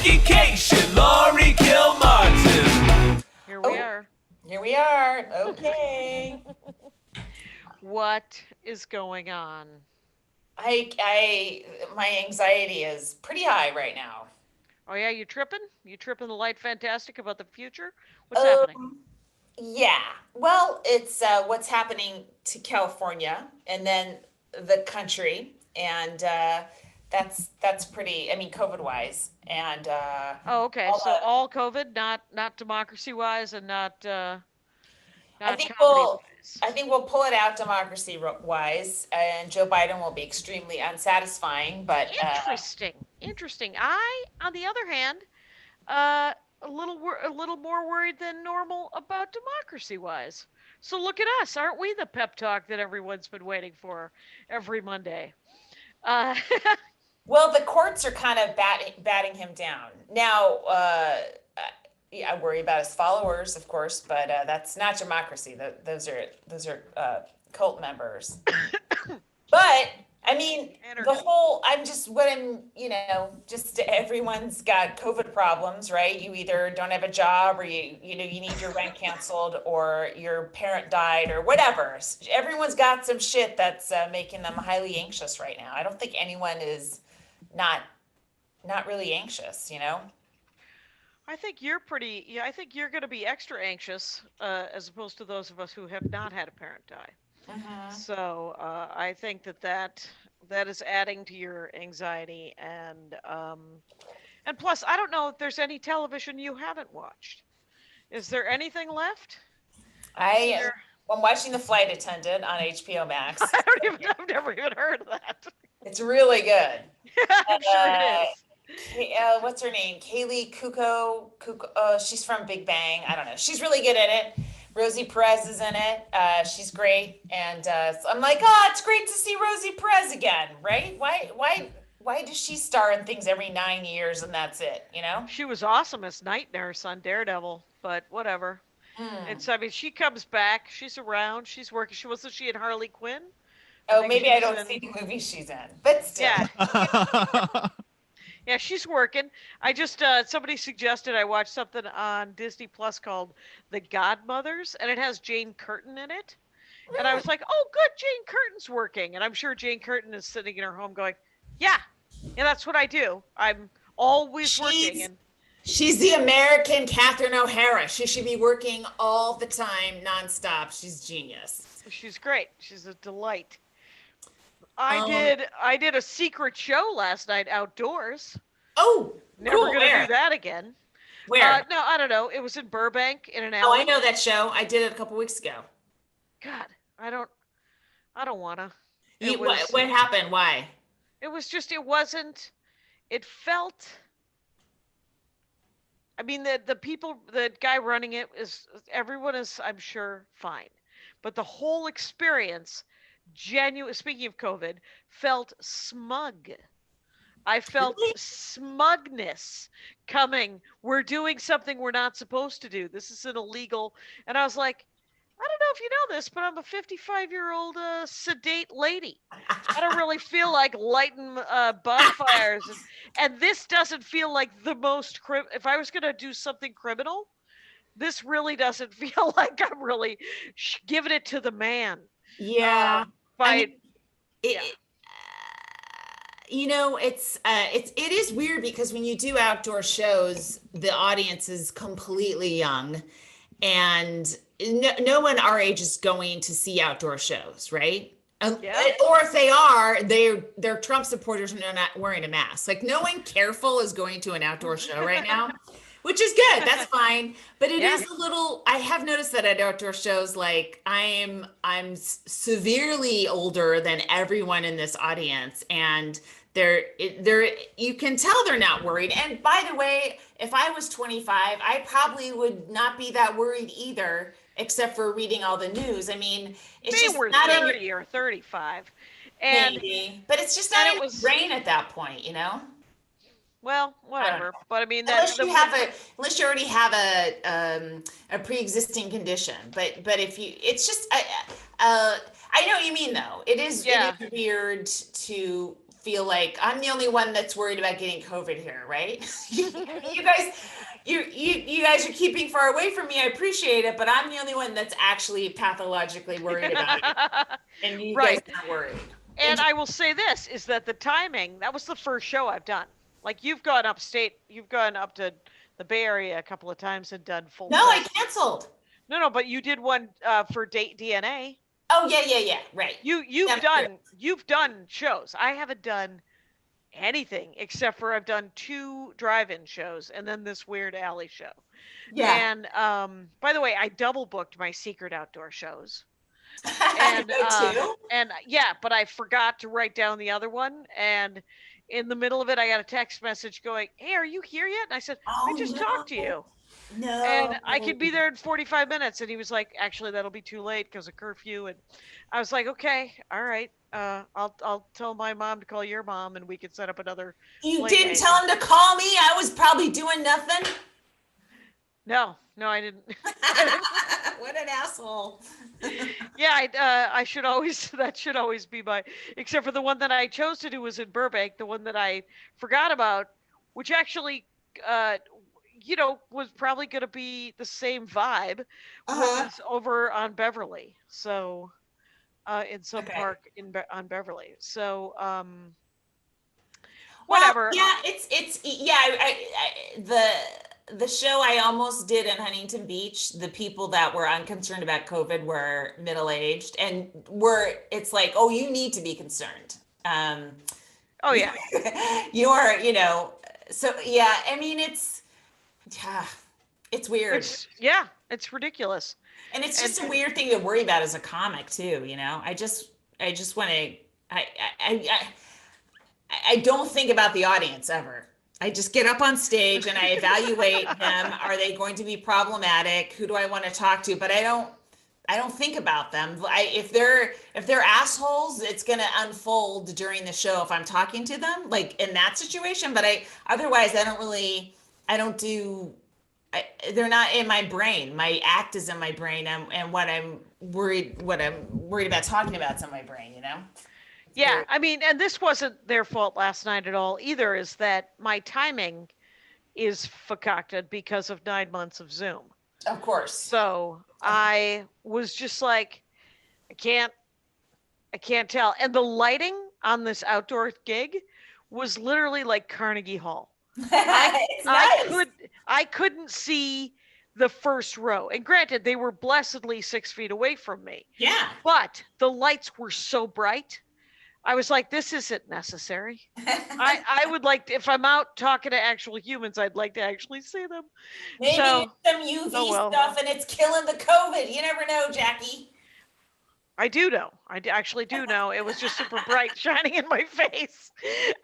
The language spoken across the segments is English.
Education, Laurie Kilmartin. Here we are. Okay. What is going on? My anxiety is pretty high right now. Oh yeah, you tripping? You tripping the light fantastic about the future? What's happening? Yeah. Well, it's what's happening to California and then the country, and that's pretty. I mean, COVID wise, and Oh, okay. all So the. all COVID, not democracy wise, and not I not think comedy we'll. wise. I think we'll pull it out democracy wise, and Joe Biden will be extremely unsatisfying. But Interesting. I, on the other hand, a little more worried than normal about democracy wise. So look at us, aren't we the pep talk that everyone's been waiting for every Monday? Uh, well, the courts are kind of batting him down now. Yeah, I worry about his followers, of course, but that's not democracy. Those are cult members. But I mean, I'm just what just everyone's got COVID problems, right? You either don't have a job, or you need your rent canceled, or your parent died, or whatever. Everyone's got some shit that's making them highly anxious right now. I don't think anyone is not really anxious. I think you're pretty. Yeah, I think you're going to be extra anxious as opposed to those of us who have not had a parent die. So I think that is adding to your anxiety, and plus, I don't know if there's any television you haven't watched. Is there anything left? I'm watching The Flight Attendant on HBO Max. I've never even heard of that. It's really good. I'm sure it is. What's her name? Kaylee Kuko. She's from Big Bang. I don't know. She's really good at it. Rosie Perez is in it. She's great, and so I'm like, it's great to see Rosie Perez again, right? Why does she star in things every 9 years and that's it? She was awesome as Night Nurse on Daredevil, but whatever. I mean, she comes back. She's around. She's working. Wasn't she in Harley Quinn? Oh, maybe I don't see the movies she's in, but still. Yeah. Yeah, she's working. I just somebody suggested I watch something on Disney Plus called The Godmothers, and it has Jane Curtin in it. Really? And I was like, "Oh, good, Jane Curtin's working." And I'm sure Jane Curtin is sitting in her home going, "Yeah, that's what I do. I'm always working." And she's the American Catherine O'Hara. She should be working all the time, nonstop. She's genius. She's great. She's a delight. I did a secret show last night outdoors. Oh, never cool. Gonna do that again. Where? No, I don't know. It was in Burbank in an alley. Oh, I know that show. I did it a couple weeks ago. God, I don't wanna. What happened? Why? It was just. It wasn't. It felt. I mean, the guy running it everyone is, I'm sure, fine, but the whole experience. Speaking of COVID, felt smug. I felt smugness coming. We're doing something we're not supposed to do. This is an illegal. And I was like, I don't know if you know this, but I'm a 55-year-old sedate lady. I don't really feel like lighting bonfires. And this doesn't feel like the most if I was going to do something criminal, this really doesn't feel like I'm really giving it to the man. Yeah. It is weird because when you do outdoor shows, the audience is completely young, and no one our age is going to see outdoor shows, right? Yeah. Or if they are, they're Trump supporters and they're not wearing a mask. Like, no one careful is going to an outdoor show right now. Which is good. That's fine. But it is a little, I have noticed that at outdoor shows, like I'm severely older than everyone in this audience. And you can tell they're not worried. And by the way, if I was 25, I probably would not be that worried either, except for reading all the news. I mean, it's they just were not 30 or 35. And maybe, but it's just not in your brain at that point, Well, whatever. But I mean, unless you already have a pre-existing condition. But if you, it's just I know what you mean though. It is weird feel like I'm the only one that's worried about getting COVID here, right? You guys, you guys are keeping far away from me. I appreciate it, but I'm the only one that's actually pathologically worried about it, and you guys Right. aren't worried. And I will say this is that the timing, that was the first show I've done. Like you've gone upstate, you've gone up to the Bay Area a couple of times and done full No, I press. canceled. No, but you did one for DNA. Oh yeah, right. You've done shows. I haven't done anything except for I've done 2 drive-in shows and then this weird alley show. Yeah. And by the way, I double booked my secret outdoor shows. I go too. And yeah, but I forgot to write down the other one. And in the middle of it, I got a text message going, "Hey, are you here yet?" And I said, Oh, "I just talked to you." No. And I could be there in 45 minutes. And he was like, "Actually, that'll be too late because of curfew." And I was like, "Okay, all right. I'll tell my mom to call your mom, and we can set up another." You didn't tell him to call me? I was probably doing nothing. No, I didn't. What an asshole. Yeah, I should always, that should always be my, except for the one that I chose to do was in Burbank, the one that I forgot about, which actually, was probably going to be the same vibe, was over on Beverly. So, in some park on Beverly. So, whatever. Well, yeah, the show I almost did in Huntington Beach, the people that were unconcerned about COVID were middle-aged and it's like, oh, you need to be concerned. Oh yeah. So yeah, I mean, it's weird. It's ridiculous. And it's just a weird thing to worry about as a comic too, I just want to, I don't think about the audience ever. I just get up on stage and I evaluate them. Are they going to be problematic? Who do I want to talk to? But I don't think about them. If they're assholes, it's going to unfold during the show if I'm talking to them, like in that situation. But otherwise, they're not in my brain. My act is in my brain, and what I'm worried about talking about is in my brain. Yeah, I mean, and this wasn't their fault last night at all either, is that my timing is concocted because of 9 months of Zoom. Of course. So I was just like, I can't tell. And the lighting on this outdoor gig was literally like Carnegie Hall. It's nice. I couldn't see the first row. And granted, they were blessedly 6 feet away from me. Yeah. But the lights were so bright. I was like, this isn't necessary. I would like to, if I'm out talking to actual humans, I'd like to actually see them. Maybe some UV stuff and it's killing the COVID. You never know, Jackie. I do know. I actually do know. It was just super bright shining in my face.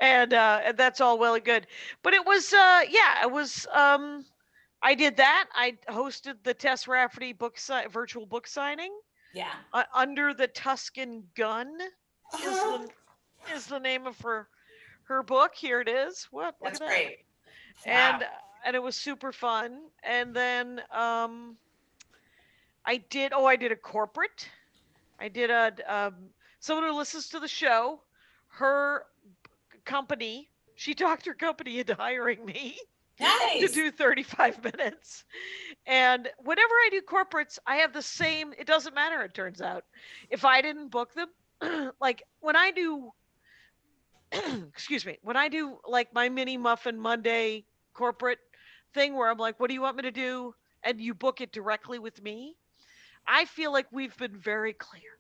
And that's all well and good. But it was, it was, I did that. I hosted the Tess Rafferty virtual book signing. Yeah. Under the Tuscan Gun. Is the name of her book. Here it is. That's great. Wow. And it was super fun. And then I did a corporate. I did someone who listens to the show, her company, she talked her company into hiring me. Nice. To do 35 minutes. And whenever I do corporates, I have the same, it doesn't matter, it turns out. If I didn't book them, like when I do, when I do like my mini muffin Monday corporate thing where I'm like, what do you want me to do? And you book it directly with me. I feel like we've been very clear.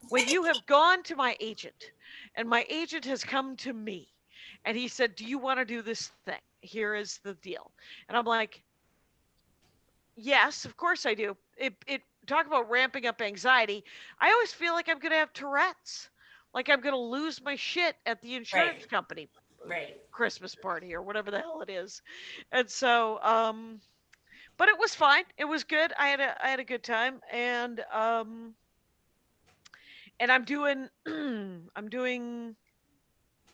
When you have gone to my agent and my agent has come to me and he said, do you want to do this thing? Here is the deal. And I'm like, yes, of course I do. It talk about ramping up anxiety. I always feel like I'm going to have Tourette's. Like I'm going to lose my shit at the insurance company Christmas party or whatever the hell it is. And so, but it was fine. It was good. I had a good time. And I'm doing,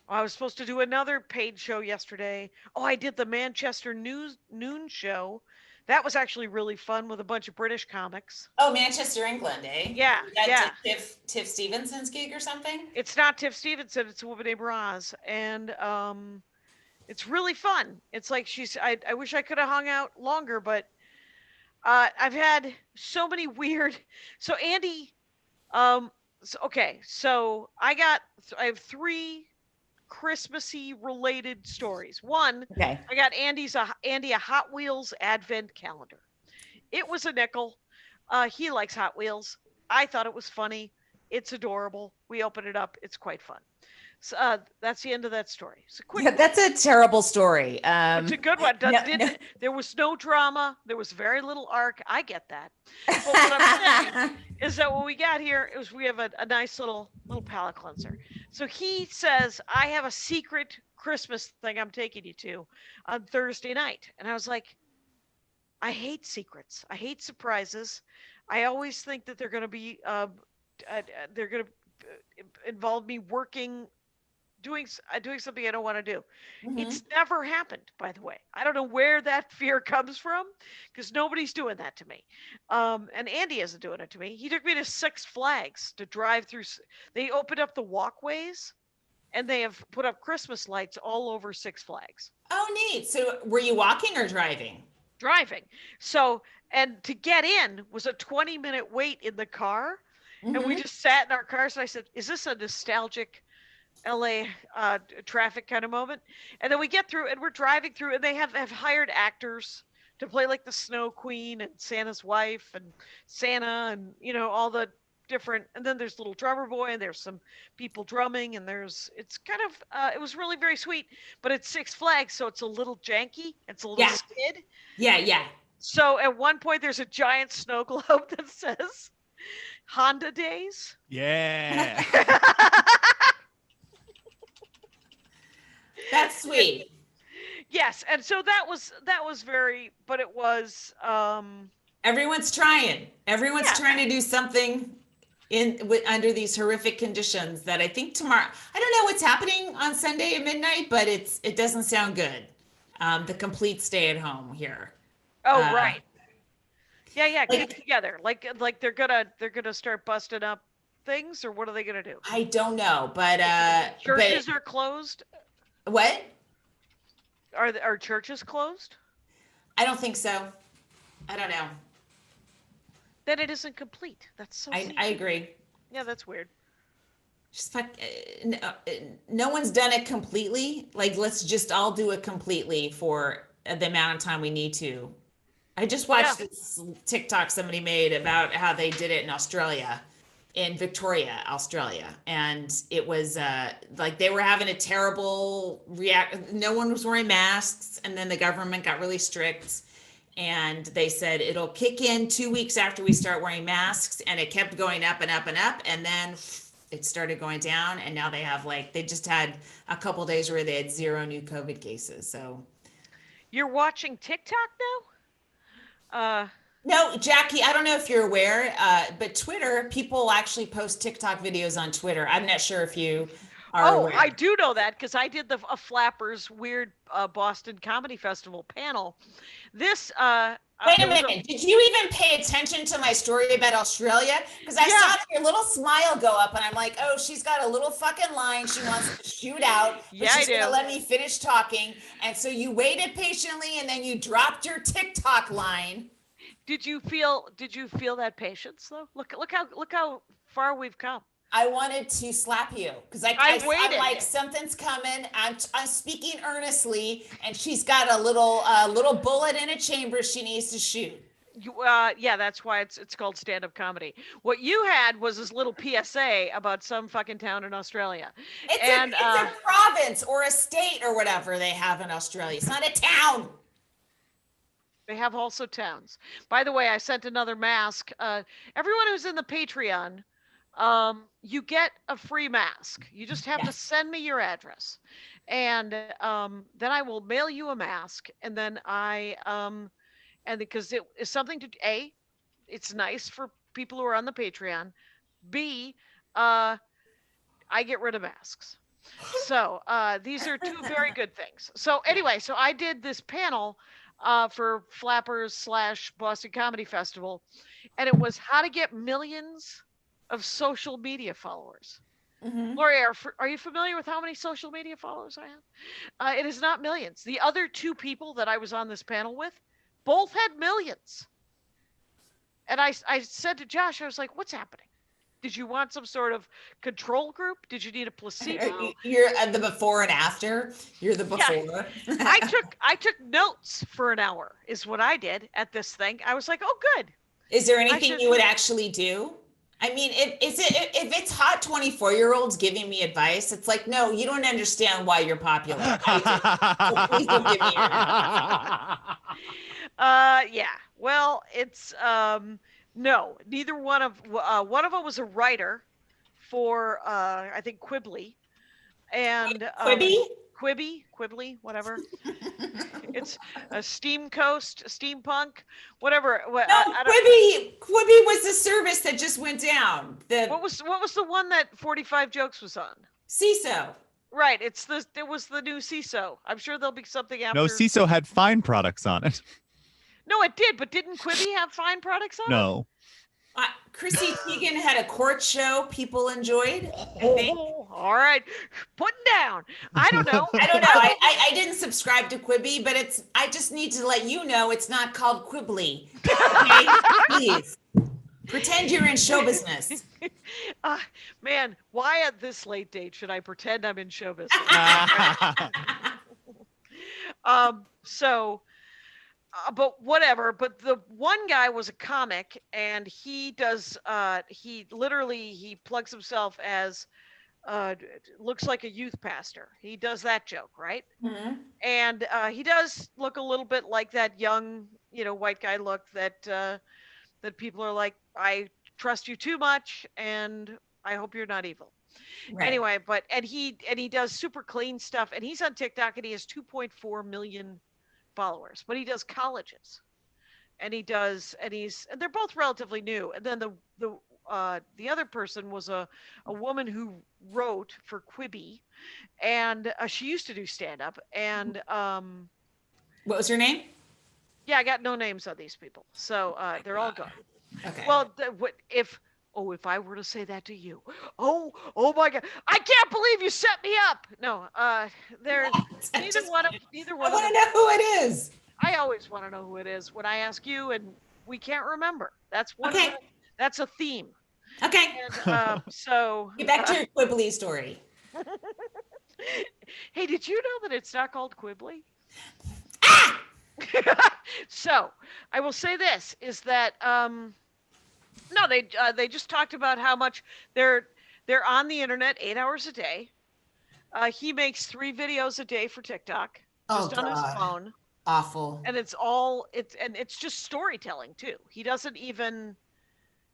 I was supposed to do another paid show yesterday. Oh, I did the Manchester noon show That was actually really fun with a bunch of British comics. Oh, Manchester, England, eh? Yeah, Is that yeah. Tiff Stevenson's gig or something? It's not Tiff Stevenson, it's a woman named Roz. And it's really fun. It's like I wish I could have hung out longer, but I've had so many weird. So Andy, okay, so I have three Christmassy related stories. One, Okay. I got Andy a Hot Wheels advent calendar. It was a nickel. He likes Hot Wheels. I thought it was funny. It's adorable. We open it up. It's quite fun. So that's the end of that story. So quick. Yeah, that's a terrible story. It's a good one. No. There was no drama. There was very little arc. I get that. But what I'm saying is that when we got here, we have a nice little palate cleanser. So he says, I have a secret Christmas thing I'm taking you to on Thursday night. And I was like, I hate secrets. I hate surprises. I always think that they're going to be, they're going to involve me doing something I don't want to do. Mhm. It's never happened, by the way. I don't know where that fear comes from because nobody's doing that to me. And Andy isn't doing it to me. He took me to Six Flags to drive through. They opened up the walkways and they have put up Christmas lights all over Six Flags. Oh, neat. So were you walking or driving? Driving. So, and to get in was a 20-minute wait in the car. And we Mhm. just sat in our cars. And I said, is this a nostalgic LA traffic kind of moment? And then we get through and we're driving through and they have hired actors to play like the Snow Queen and Santa's wife and Santa and, all the different, and then there's little drummer boy and there's some people drumming and it's kind of, it was really very sweet, but it's Six Flags. So it's a little janky. It's a little Yeah. skid. Yeah. So at one point there's a giant snow globe that says Honda Days. Yeah. That's sweet. Yes, and so that was very, but it was Everyone's trying. Everyone's Yeah. trying to do something under these horrific conditions that I think tomorrow. I don't know what's happening on Sunday at midnight, but it doesn't sound good. The complete stay at home here. oh Uh, right. Yeah, like- get together. Like they're gonna start busting up things, or what are they gonna do? I don't know, but Churches are closed. what? Are churches closed? I don't think so. I don't know. Then it isn't complete. That's so. I agree. Yeah, that's weird. Just no one's done it completely. Like, let's just all do it completely for the amount of time we need to. I just watched this TikTok somebody made about how they did it in Australia, in Victoria, Australia. And it was like they were having a terrible no one was wearing masks. And then the government got really strict. And they said it'll kick in 2 weeks after we start wearing masks. And it kept going up and up and up. And then it started going down. And now they just had a couple days where they had 0 new COVID cases. So You're watching TikTok now? no, Jackie, I don't know if you're aware, but Twitter, people actually post TikTok videos on Twitter. I'm not sure if you are aware. I do know that because I did a Flappers weird Boston Comedy Festival panel. This Wait a minute. Did you even pay attention to my story about Australia? Because I saw your little smile go up and I'm like, oh, she's got a little fucking line she wants to shoot out. But Yeah, she's I going to do. let me finish talking. And so you waited patiently and then you dropped your TikTok line. Did you feel that patience though? Look how far we've come. I wanted to slap you because I I'm waited. like, something's coming. I'm speaking earnestly, and she's got a little bullet in a chamber she needs to shoot. Yeah, that's why it's called stand-up comedy. What you had was this little PSA about some fucking town in Australia. It's a province or a state or whatever they have in Australia. It's not a town. They have also towns. By the way, I sent another mask. Everyone who's in the Patreon, you get a free mask. You just have to send me your address, and then I will mail you a mask. And then and because it is something to it's nice for people who are on the Patreon. B, I get rid of masks. So these are two very good things. So anyway, so I did this panel for Flappers / Boston Comedy Festival, and it was how to get millions of social media followers. Lori, are you familiar with how many social media followers I have? It is not millions. The other two people that I was on this panel with both had millions. And I said to Josh, I was like, what's happening? Did you want some sort of control group? Did you need a placebo? You're the before and after. You're the before. Yeah. I took notes for an hour is what I did at this thing. I was like, oh, good. Is there anything you would actually do? I mean, if it's hot 24-year-olds giving me advice, it's like, no, you don't understand why you're popular. So please don't give me your advice. Yeah. Well, it's no. Neither one of them was a writer for I think Quibly, and Quibly, whatever. It's a Steam Coast, steampunk, whatever. No, Quibly was the service that just went down. What was the one that 45 Jokes was on? CISO. Right. It was the new CISO. I'm sure there'll be something after. No, CISO had fine products on it. No, it did, but didn't Quibby have fine products on it? No. Chrissy Teigen had a court show people enjoyed, I think. All right. Putting down. I don't know. I didn't subscribe to Quibi, but I just need to let you know it's not called Quibly. Okay? Please. Pretend you're in show business. Man, why at this late date should I pretend I'm in show business? But whatever. But the one guy was a comic, and he does. He plugs himself as looks like a youth pastor. He does that joke, right? Mm-hmm. And he does look a little bit like that young, white guy look that people are like, I trust you too much, and I hope you're not evil. Right. Anyway, and he does super clean stuff, and he's on TikTok, and he has 2.4 million followers, but he does colleges, and they're both relatively new. And then the other person was a woman who wrote for Quibi, and she used to do stand-up. And what was her name? Yeah, I got no names on these people, so they're all gone. Okay. Well, if I were to say that to you, oh my God, I can't believe you set me up. No, neither one of them. I want to know who it is. I always want to know who it is when I ask you, and we can't remember. That's one. Okay. That's a theme. Okay. And, so get back to your Quibbly story. Hey, did you know that it's not called Quibbly? Ah! So I will say this is that no, they just talked about how much they're on the internet 8 hours a day. He makes 3 videos a day for TikTok, just on his phone. Awful. And it's just storytelling too. He doesn't even,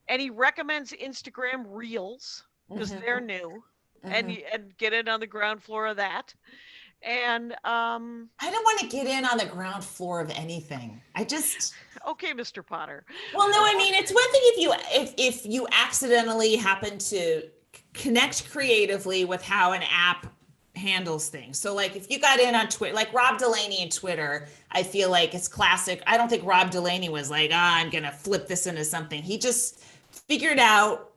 and he recommends Instagram Reels because they're new, and get in on the ground floor of that. And I don't want to get in on the ground floor of anything. Okay, Mr. Potter. Well, no, I mean, it's one thing if you accidentally happen to connect creatively with how an app handles things. So like if you got in on Twitter, like Rob Delaney and Twitter, I feel like it's classic. I don't think Rob Delaney was like, I'm going to flip this into something. He just figured out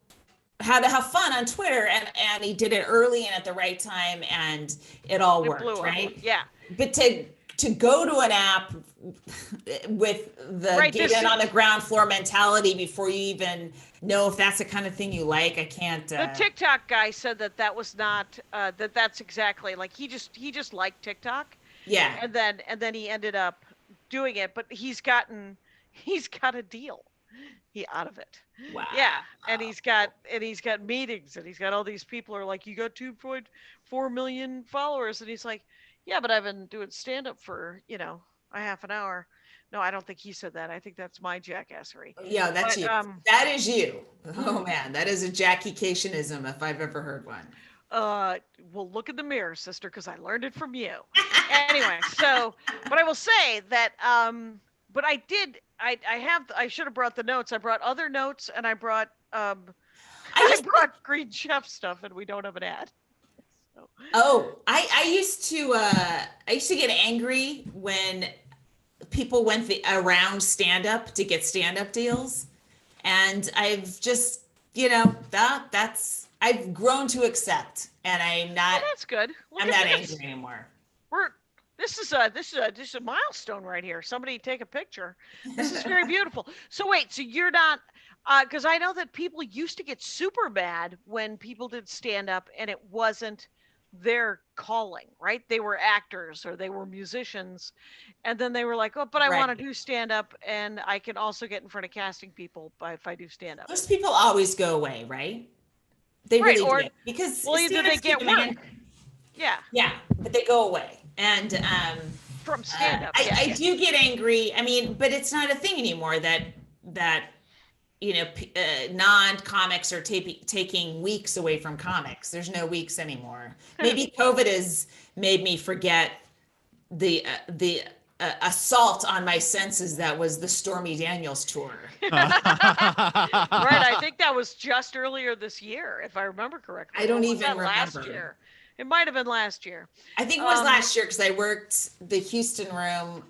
how to have fun on Twitter, and he did it early and at the right time, and it all worked, right? Yeah. But to go to an app with the get in on the ground floor mentality before you even know if that's the kind of thing you like, I can't. The TikTok guy said that was not that's exactly like he just liked TikTok. Yeah. And then he ended up doing it, but he's got a deal. Out of it. Wow. Yeah. And he's got meetings, and he's got all these people are like, you got 2.4 million followers, and he's like, yeah, but I've been doing stand-up for a half an hour. No, I don't think he said that. I think that's my jackassery. Yeah, that's you. That is you. Oh man, that is a Jackie-cationism if I've ever heard one. Well, look in the mirror, sister, because I learned it from you. Anyway, but I will say that but I did. I should have brought the notes. I brought other notes, and I brought I brought Green Chef stuff, and we don't have an ad. So. Oh, I used to get angry when people went around stand-up to get stand-up deals. And I've just, I've grown to accept, and I'm not, Well, that's good. Look I'm at not this. angry anymore. This is a milestone right here. Somebody take a picture. This is very beautiful. So wait, so you're not, because I know that people used to get super mad when people did stand up and it wasn't their calling, right? They were actors or they were musicians, and then they were like, oh, but I want to Right. do stand up, and I can also get in front of casting people if I do stand up. Those people always go away, right? They Right, really or do. Because well, either they stand-ups keep get coming work. in. Yeah, Yeah, but they go away. And from stand up. I do get angry. I mean, but it's not a thing anymore that non-comics are taking weeks away from comics. There's no weeks anymore. Maybe COVID has made me forget the assault on my senses that was the Stormy Daniels tour. Right, I think that was just earlier this year, if I remember correctly. I don't Or was even that last remember. year? It might have been last year. I think it was last year because I worked the Houston room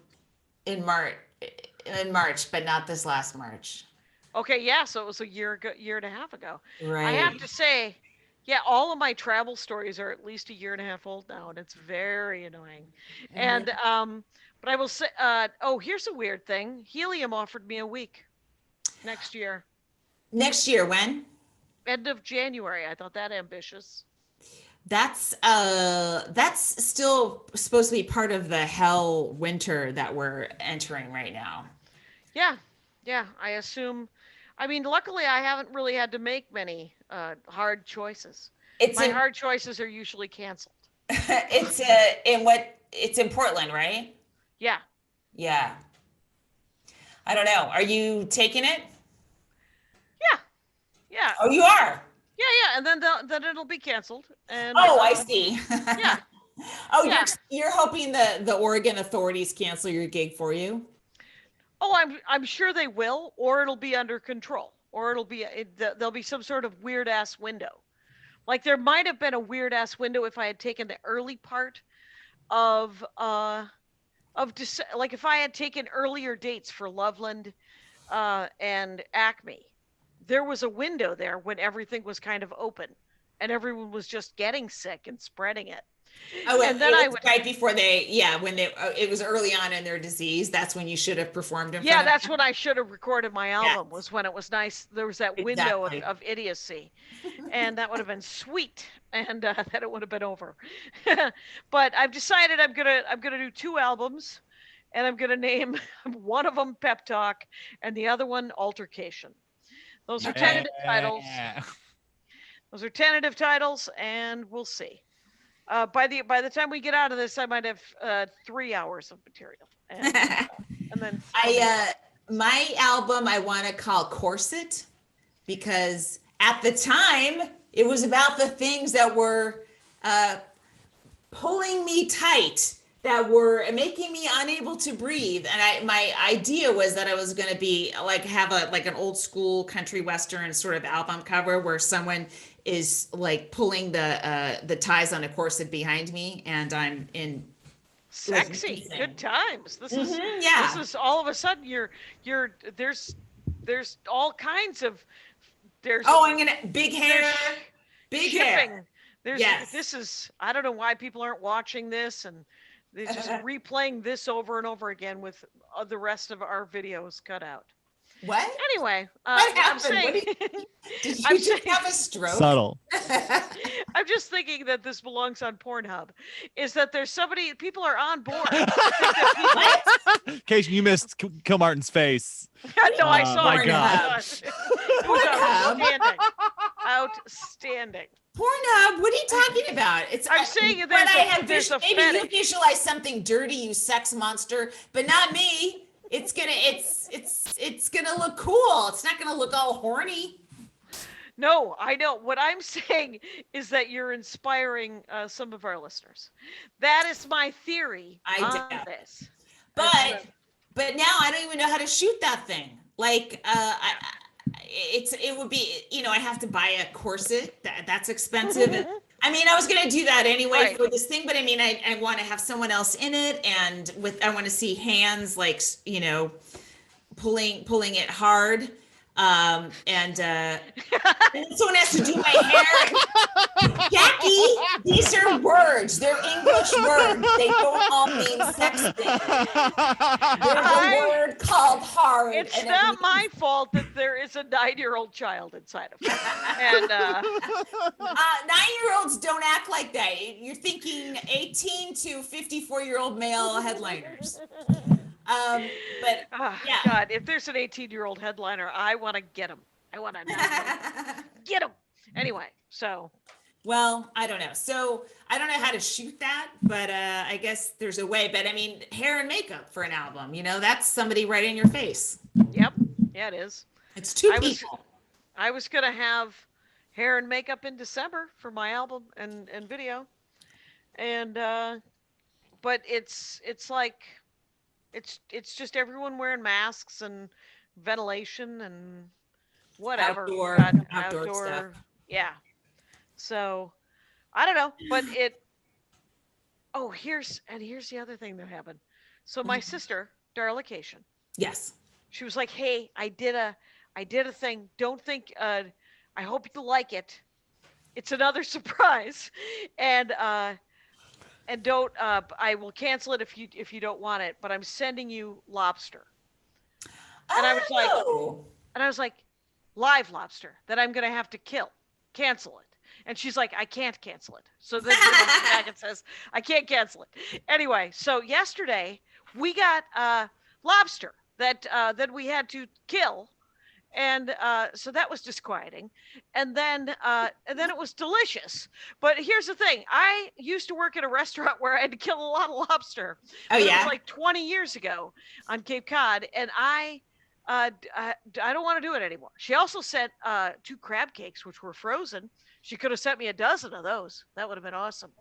in March, but not this last March. Okay, yeah, so it was a year and a half ago. Right. I have to say, yeah, all of my travel stories are at least a year and a half old now, and it's very annoying. And but I will say, here's a weird thing. Helium offered me a week next year, Next year, when? end of January. I thought that ambitious. That's still supposed to be part of the hell winter that we're entering right now. Yeah, yeah, I assume. I mean, luckily, I haven't really had to make many hard choices. My hard choices are usually canceled. It's it's in Portland, right? Yeah. Yeah. I don't know. Are you taking it? Yeah. Yeah. Oh, you are. Yeah. And then it'll be canceled. And Oh, I see. Yeah. Oh, Yeah. you're hoping the Oregon authorities cancel your gig for you? Oh, I'm sure they will, or it'll be under control, or there'll be some sort of weird ass window. Like there might have been a weird ass window if I had taken the early part of like if I had taken earlier dates for Loveland and Acme. There was a window there when everything was kind of open and everyone was just getting sick and spreading it. Oh, and then it was right before when it was early on in their disease. That's when you should have performed in front Yeah, of that's them. when I should have recorded my album, was when it was nice. There was that window Exactly. of idiocy, and that would have been sweet, and then it would have been over. But I've decided I'm gonna do 2 albums, and I'm gonna name one of them Pep Talk, and the other one Altercation. Those are tentative titles. Those are tentative titles, and we'll see. By the time we get out of this, I might have 3 hours of material, and then my album I want to call Corset, because at the time it was about the things that were pulling me tight, that were making me unable to breathe. And my idea was that I was going to be have an old school country western sort of album cover where someone is like pulling the ties on a corset behind me, and I'm in sexy good times. This is yeah. This is all of a sudden there's all kinds of I'm gonna big hair. This is, I don't know why people aren't watching this, and they're just replaying this over and over again with the rest of our videos cut out. What? Anyway, what happened? I'm saying, did you just have a stroke? Subtle. I'm just thinking that this belongs on Pornhub. Is that there's people are on board. Case you missed Kilmartin's face. No, I saw my it. God. It was outstanding. Pornhub, what are you talking about? I'm saying that there's a maybe you visualize something dirty, you sex monster, but not me. It's gonna look cool. It's not gonna look all horny. No, I know. What I'm saying is that you're inspiring some of our listeners. That is my theory on this. But now I don't even know how to shoot that thing. Like it would be, I have to buy a corset. That's expensive. I mean, I was gonna do that anyway Right. for this thing, but I mean, I want to have someone else in it, and I want to see hands like pulling it hard, and then someone has to do my hair. Jackie, these are words. They're English words. They don't all mean sexting. There's a word called hard. It's and not it my fault that there is a 9-year-old child inside of me. And 9-year-olds don't act like that. You're thinking 18 to 54-year-old male headliners. But yeah. God, if there's an 18-year-old headliner, I want to get him. I want to get him. Anyway, so. Well, I don't know. So I don't know how to shoot that, but I guess there's a way. But I mean, hair and makeup for an album, that's somebody right in your face. Yep. Yeah, it is. It's two people. I was going to have hair and makeup in December for my album and video. And, but it's like, it's just everyone wearing masks and ventilation and whatever. Outdoor stuff. Yeah. So I don't know, but here's the other thing that happened. So my sister, Darlication. Yes. She was like, "Hey, I did a thing. Don't think I hope you like it. It's another surprise." And don't I will cancel it if you don't want it, but I'm sending you lobster. And I was like, live lobster that I'm going to have to cancel it. And she's like, I can't cancel it. So then she comes back and says, I can't cancel it. Anyway, so yesterday we got lobster that we had to kill. And so that was disquieting. And then it was delicious. But here's the thing. I used to work at a restaurant where I had to kill a lot of lobster. Oh, yeah? It was like 20 years ago on Cape Cod. And I don't want to do it anymore. She also sent 2 crab cakes, which were frozen. She could have sent me a dozen of those. That would have been awesome.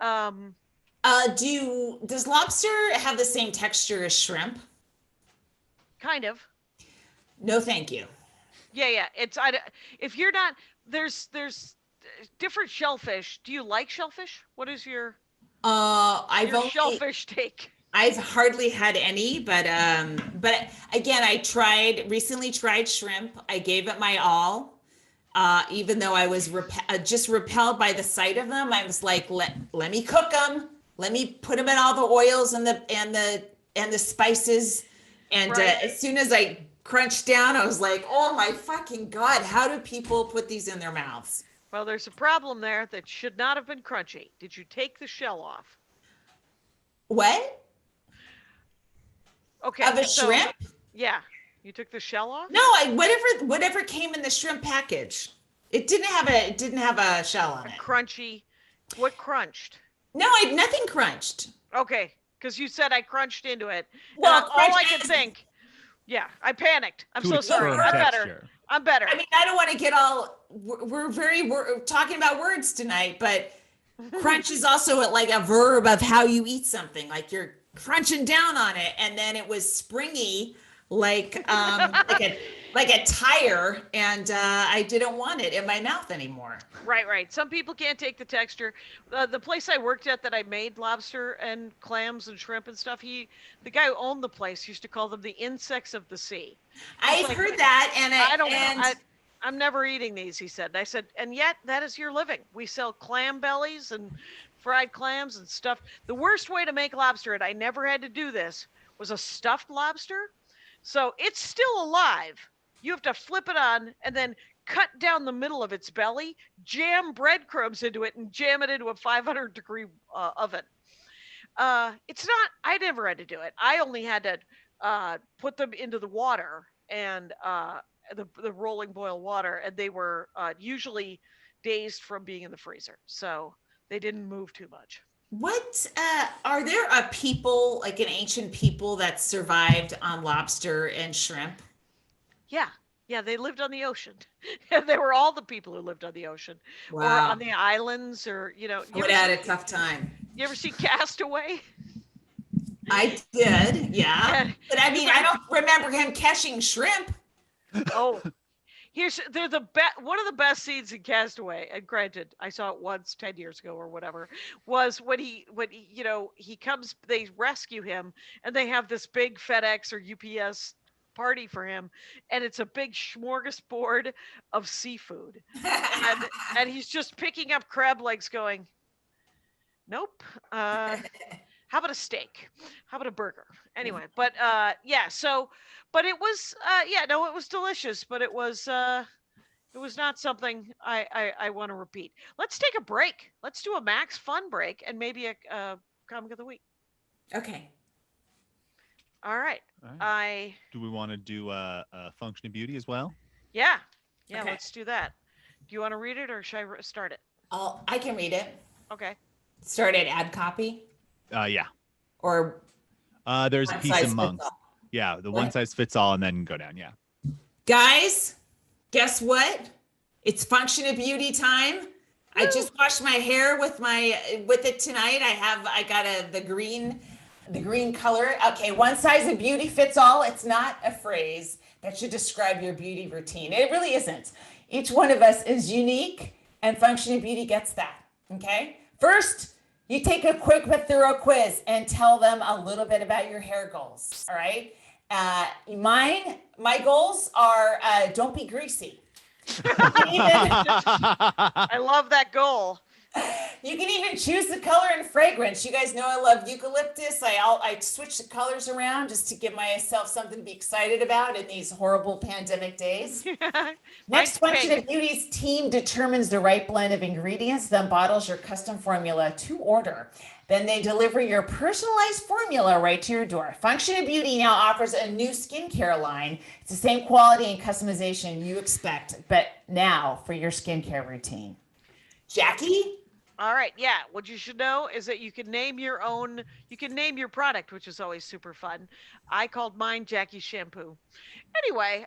Does lobster have the same texture as shrimp? Kind of. No, thank you. Yeah. If you're not, there's different shellfish. Do you like shellfish? What is your shellfish take? I've hardly had any, but again, I recently tried shrimp. I gave it my all. Even though I was just repelled by the sight of them, I was like, let me cook them. Let me put them in all the oils and the spices. And right. As soon as I crunched down, I was like, oh my fucking God, how do people put these in their mouths? Well, there's a problem there that should not have been crunchy. Did you take the shell off? What? Okay. Of a shrimp? Yeah. You took the shell off? No, whatever came in the shrimp package. It didn't have a shell on it. Crunchy. What crunched? No, nothing crunched. Okay, because you said I crunched into it. Well, all I could think. Yeah, I panicked. I'm so sorry. I'm better. I mean, I don't want to get all. We're talking about words tonight, but crunch is also like a verb of how you eat something. Like you're crunching down on it, and then it was springy. Like a tire, and I didn't want it in my mouth anymore. Right. Some people can't take the texture. The place I worked at that I made lobster and clams and shrimp and stuff, the guy who owned the place used to call them the insects of the sea. I've heard that, and I don't know. I'm never eating these, he said. And I said, and yet that is your living. We sell clam bellies and fried clams and stuff. The worst way to make lobster, and I never had to do this, was a stuffed lobster. So it's still alive. You have to flip it on and then cut down the middle of its belly, jam breadcrumbs into it, and jam it into a 500-degree oven. It's not, I never had to do it. I only had to put them into the water and the rolling boil water, and they were usually dazed from being in the freezer. So they didn't move too much. What are there people, like an ancient people that survived on lobster and shrimp? Yeah, they lived on the ocean. They were all the people who lived on the ocean. Wow. Or on the islands, or I would have had a tough time. You ever see Castaway? I did, yeah. But I mean, I don't remember him catching shrimp. Oh, they're one of the best scenes in Castaway. And granted, I saw it once 10 years ago or whatever. Was when he comes, they rescue him, and they have this big FedEx or UPS party for him, and it's a big smorgasbord of seafood, and he's just picking up crab legs, going, nope. How about a steak? How about a burger? Anyway, but yeah. So, but it was no, it was delicious, but it was not something I want to repeat. Let's take a break. Let's do a Max Fun break and maybe a comic of the week. Okay. All right. Do we want to do a Function of Beauty as well? Yeah. Okay. Let's do that. Do you want to read it, or should I start it? I can read it. Okay. Start at ad copy. Yeah. Or there's a piece of monks. Yeah, the one size fits all, and then go down. Yeah. Guys, guess what? It's Function of Beauty time. Woo! I just washed my hair with it tonight. I got the green color. Okay, one size of beauty fits all. It's not a phrase that should describe your beauty routine. It really isn't. Each one of us is unique, and Function of Beauty gets that. Okay. First, you take a quick but thorough quiz and tell them a little bit about your hair goals. All right. My goals are don't be greasy. I love that goal. You can even choose the color and fragrance. You guys know I love eucalyptus. I switch the colors around just to give myself something to be excited about in these horrible pandemic days. Next, Function of Beauty's team determines the right blend of ingredients, then bottles your custom formula to order. Then they deliver your personalized formula right to your door. Function of Beauty now offers a new skincare line. It's the same quality and customization you expect, but now for your skincare routine. Jackie? All right. Yeah. What you should know is that you can name your product, which is always super fun. I called mine Jackie Shampoo. Anyway,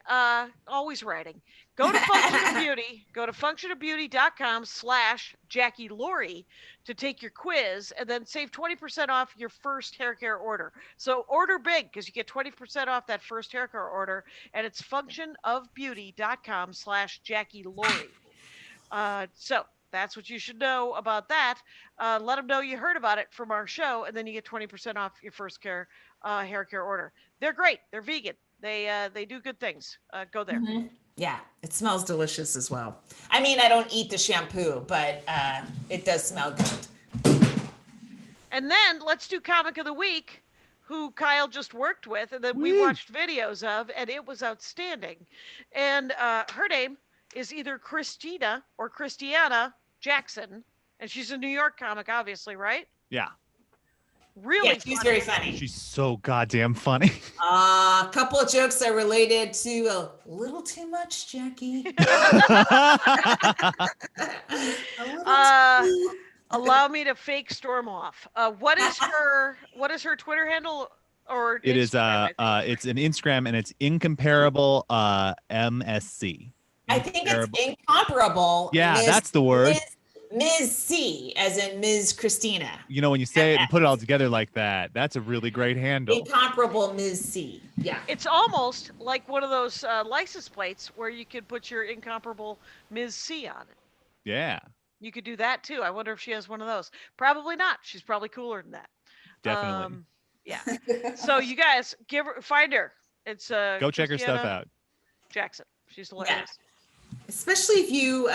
always writing. Go to Function of Beauty. Go to functionofbeauty.com/Jackie Laurie to take your quiz, and then save 20% off your first hair care order. So order big, because you get 20% off that first hair care order, and it's functionofbeauty.com/Jackie Laurie. So that's what you should know about that. Let them know you heard about it from our show, and then you get 20% off your first hair care order. They're great. They're vegan. They do good things. Go there. Mm-hmm. Yeah, it smells delicious as well. I mean, I don't eat the shampoo, but it does smell good. And then let's do Comic of the Week, who Kyle just worked with, and then we watched videos of, and it was outstanding. And her name is either Christina or Christiana Jackson, and she's a New York comic, obviously, right? Yeah. Really Yeah, she's very funny. She's so goddamn funny. A couple of jokes are related to a little too much, Jackie. Allow me to fake Storm off. What is her Twitter handle? Or it Instagram, it's an Instagram, and it's incomparable MSC. I think it's incomparable. Yeah, that's the word. Ms. C, as in Ms. Christina. You know, when you say it and put it all together like that, that's a really great handle. Incomparable Ms. C. Yeah. It's almost like one of those license plates where you could put your incomparable Ms. C on it. Yeah. You could do that too. I wonder if she has one of those. Probably not. She's probably cooler than that. Definitely. Yeah. So you guys find her. It's go check her stuff out. Jackson. She's hilarious. Yeah. Especially if you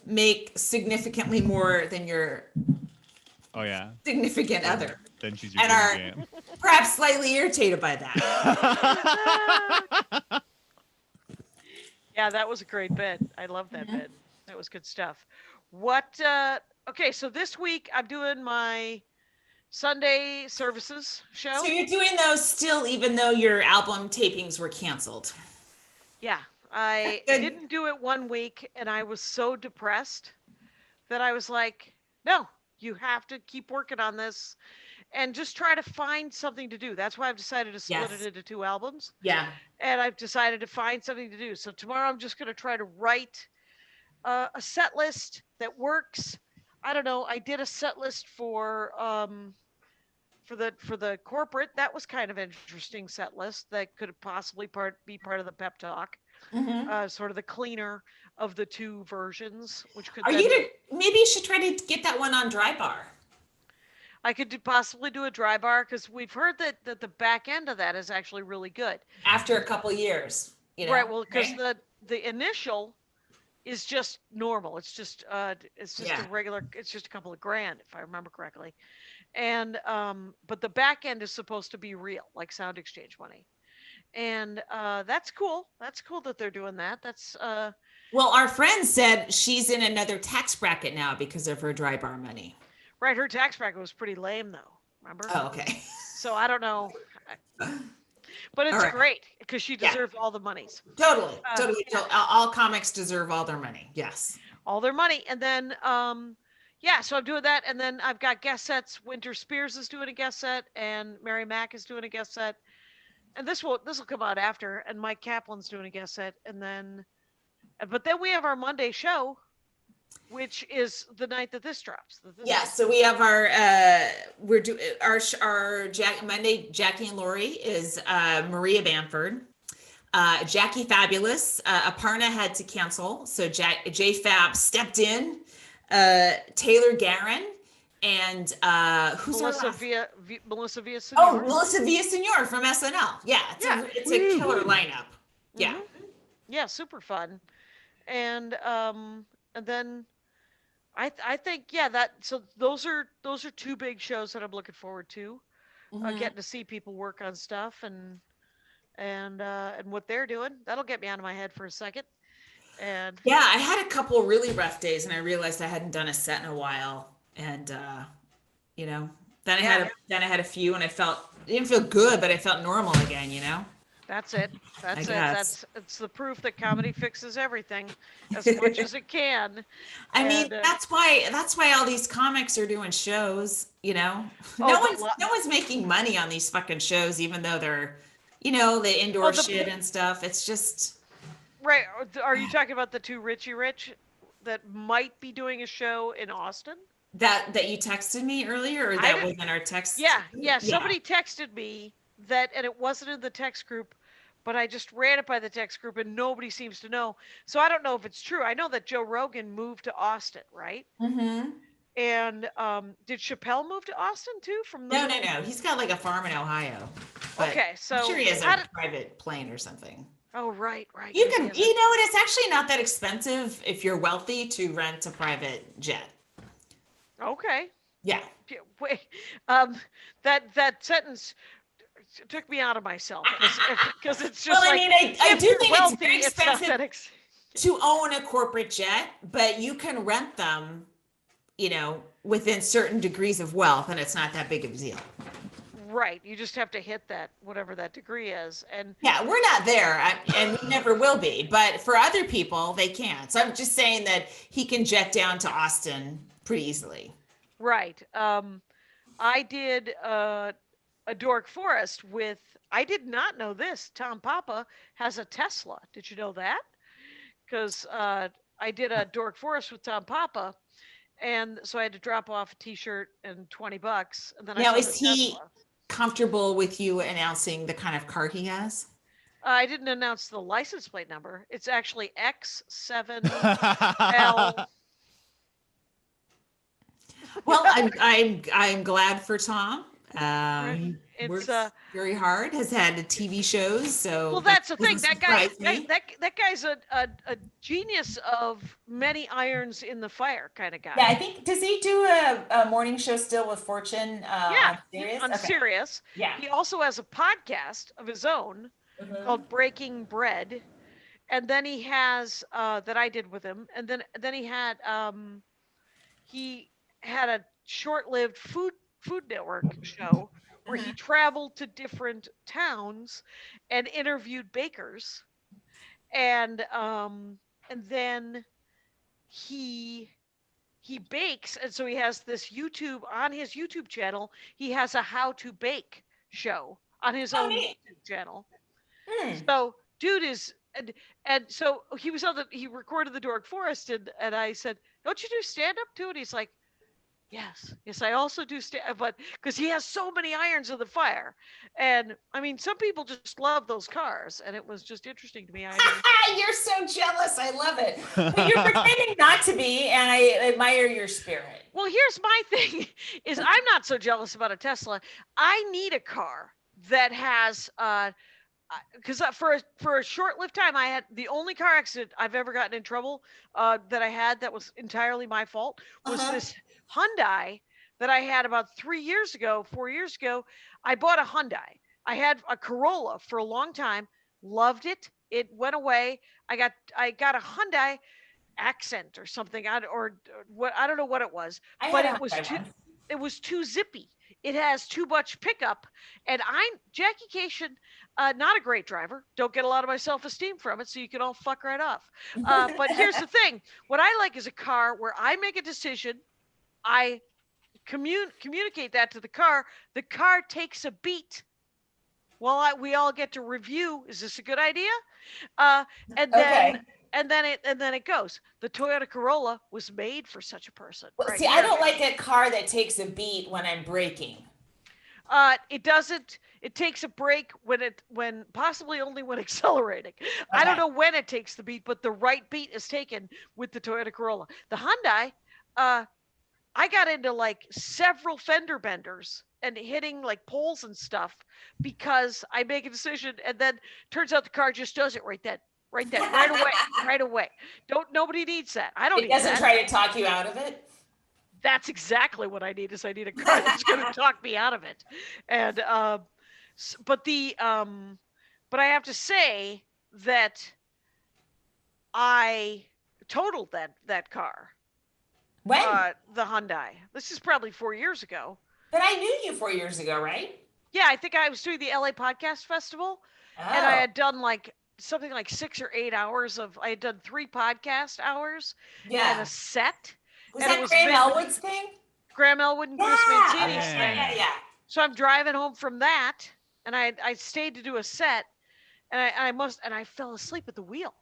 make significantly more than your significant other. Then she's your and are jam. Perhaps slightly irritated by that. Yeah, that was a great bit. I love that bit. That was good stuff. Okay, so this week I'm doing my Sunday services show. So you're doing those still, even though your album tapings were canceled? Yeah. I didn't do it one week, and I was so depressed that I was like, no, you have to keep working on this and just try to find something to do. That's why I've decided to split it into 2 albums. Yeah. And I've decided to find something to do. So tomorrow I'm just going to try to write a set list that works. I don't know. I did a set list for the corporate. That was kind of an interesting set list that could possibly be part of the pep talk. sort of the cleaner of the two versions, which could Maybe you should try to get that one on Dry Bar. I could possibly do a dry bar, because we've heard that the back end of that is actually really good. After a couple years, Right. Well, because the initial is just normal. It's just a regular. It's just a couple of grand, if I remember correctly. And but the back end is supposed to be real, like Sound Exchange money. And that's cool. That's cool that they're doing that. That's well, our friend said she's in another tax bracket now because of her Dry Bar money. Right. Her tax bracket was pretty lame, though. Remember? Oh, okay. So I don't know. But it's great, because she deserves all the monies. Totally. All comics deserve all their money. Yes. All their money. And then, so I'm doing that. And then I've got guest sets. Winter Spears is doing a guest set, and Mary Mack is doing a guest set. And this will come out after. And Mike Kaplan's doing a guest set. But then we have our Monday show, which is the night that this drops. So we have our Monday. Jackie and Laurie is Maria Bamford, Jackie Fabulous. Aparna had to cancel, so J Fab stepped in. Taylor Guerin and who's Melissa Villasenor. Oh, Melissa Villasenor from SNL. Yeah, it's a killer lineup. Yeah. Mm-hmm. Yeah, super fun. And then I think so those are two big shows that I'm looking forward to. Getting to see people work on stuff and what they're doing. That'll get me out of my head for a second. And I had a couple of really rough days, and I realized I hadn't done a set in a while. And then I had a few, and I didn't feel good, but I felt normal again. That's it. It's the proof that comedy fixes everything as much as it can. I mean, that's why all these comics are doing shows. No one's making money on these fucking shows, even though they're, the indoor shit and stuff. It's just right. Are you talking about the two Richie Rich that might be doing a show in Austin? That you texted me earlier, or that was in our text? Yeah. Somebody texted me that, and it wasn't in the text group, but I just ran it by the text group, and nobody seems to know. So I don't know if it's true. I know that Joe Rogan moved to Austin, right? Mm-hmm. And did Chappelle move to Austin too? No. He's got like a farm in Ohio. Okay, so I'm sure he has a private plane or something. Oh, right. You can, it's actually not that expensive if you're wealthy to rent a private jet. Okay. Yeah. Wait, that sentence took me out of myself, because it's just I do think wealthy, it's very expensive to own a corporate jet, but you can rent them, within certain degrees of wealth, and it's not that big of a deal. Right. You just have to hit that, whatever that degree is. And yeah, we're not there, and we never will be, but for other people, they can. So I'm just saying that he can jet down to Austin pretty easily. Right. I did a Dork Forest with, I did not know this, Tom Papa has a Tesla. Did you know that? Because I did a Dork Forest with Tom Papa, and so I had to drop off a t-shirt and $20. And then now, is he comfortable with you announcing the kind of car he has? I didn't announce the license plate number. It's actually X7L. Well, I'm glad for Tom. It's works very hard. Has had TV shows. So well, that's the thing. That guy's a genius of many irons in the fire kind of guy. Yeah, I think, does he do a morning show still with Fortune? On Sirius. Yeah. He also has a podcast of his own called Breaking Bread, and then he has that I did with him, and then he had a short-lived Food Network show where he traveled to different towns and interviewed bakers, and then he bakes, and so he has this on his YouTube channel. He has a how to bake show on his own YouTube channel. So dude is and so he recorded the Dork Forest, and I said, don't you do stand-up too? And he's like, Yes, I also do but because he has so many irons in the fire, and I mean, some people just love those cars, and it was just interesting to me. I didn't. You're so jealous. I love it. But you're pretending not to be, and I admire your spirit. Well, here's my thing: is I'm not so jealous about a Tesla. I need a car that has because for a short-lived time, I had the only car accident I've ever gotten in trouble that I had that was entirely my fault was this Hyundai that I had about 4 years ago. I bought a Hyundai. I had a Corolla for a long time, loved it. It went away. I got a Hyundai Accent or something, or what, I don't know what it was, but it was too zippy. It has too much pickup, and I'm Jackie Cation, not a great driver. Don't get a lot of my self-esteem from it, so you can all fuck right off. But here's the thing: what I like is a car where I make a decision, I communicate that to the car takes a beat. Well, we all get to review. Is this a good idea? And then it goes. The Toyota Corolla was made for such a person. Well, right see, here. I don't like a car that takes a beat when I'm braking. It doesn't. It takes a break when possibly only when accelerating. Okay. I don't know when it takes the beat, but the right beat is taken with the Toyota Corolla. The Hyundai, I got into like several fender benders and hitting like poles and stuff because I make a decision, and then turns out the car just does it right then. Right away. Nobody needs that. I don't. It doesn't try to talk you out of it. That's exactly what I need. I need a car that's going to talk me out of it. And but I have to say that I totaled that car. When? The Hyundai. This is probably 4 years ago. But I knew you 4 years ago, right? Yeah, I think I was doing the LA Podcast Festival, and I had done like something like 6 or 8 hours I had done 3 podcast hours and a set. Was that Graham Elwood's thing? Graham Elwood and Chris Mancini's thing. Yeah. So I'm driving home from that, and I stayed to do a set, and I fell asleep at the wheel.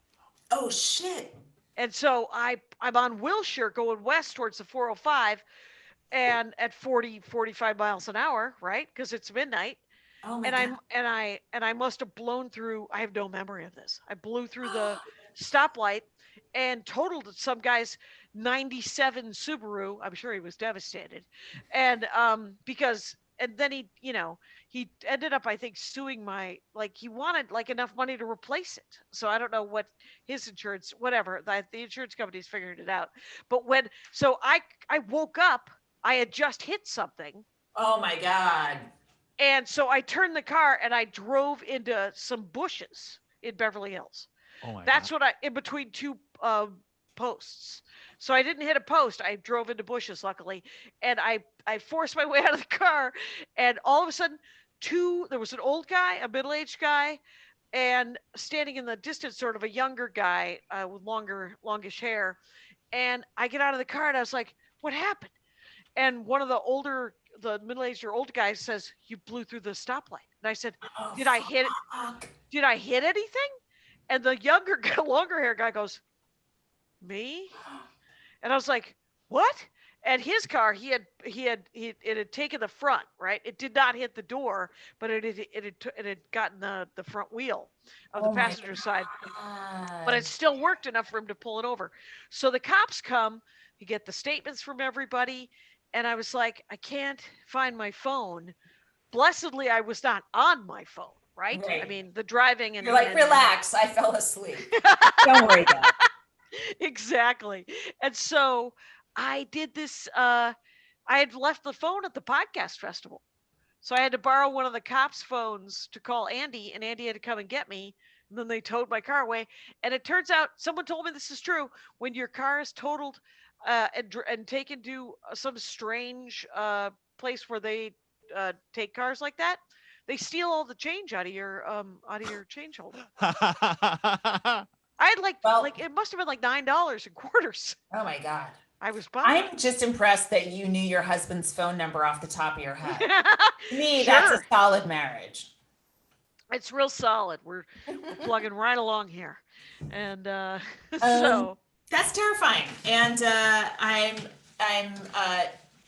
Oh shit. And so I'm on Wilshire going west towards the 405, and at 45 miles an hour, right? Because it's midnight. Oh my God. And I must have blown through. I have no memory of this. I blew through the stoplight and totaled some guy's 97 Subaru. I'm sure he was devastated. And then he ended up, I think, suing he wanted like enough money to replace it. So I don't know what his insurance, whatever, the insurance company's figured it out. But I woke up, I had just hit something. Oh my God. And so I turned the car and I drove into some bushes in Beverly Hills. Oh my That's God. what in between 2 posts. So I didn't hit a post. I drove into bushes, luckily. And I forced my way out of the car. And all of a sudden, there was an old guy, a middle-aged guy, and standing in the distance, sort of a younger guy with longish hair. And I get out of the car and I was like, what happened? And one of the middle-aged or old guy says, you blew through the stoplight. And I said, did I hit anything? And the younger guy, longer hair guy goes, me? And I was like, what? And his car, it had taken the front, right? It did not hit the door, but it had gotten the front wheel of the passenger side. But it still worked enough for him to pull it over. So the cops come, you get the statements from everybody. And I was like, I can't find my phone. Blessedly, I was not on my phone, right? I mean, the driving and... You're like, relax, I fell asleep. Don't worry about it. Exactly. And so I did this, I had left the phone at the podcast festival. So I had to borrow one of the cops' phones to call Andy, and Andy had to come and get me. And then they towed my car away. And it turns out, someone told me this is true, when your car is totaled and taken to some strange place where they take cars like that, they steal all the change out of your change holder. I had like it must have been like $9 in quarters. Oh my God. I was bummed. I'm just impressed that you knew your husband's phone number off the top of your head. To me, that's a solid marriage. It's real solid. We're plugging right along here. And so that's terrifying. And I'm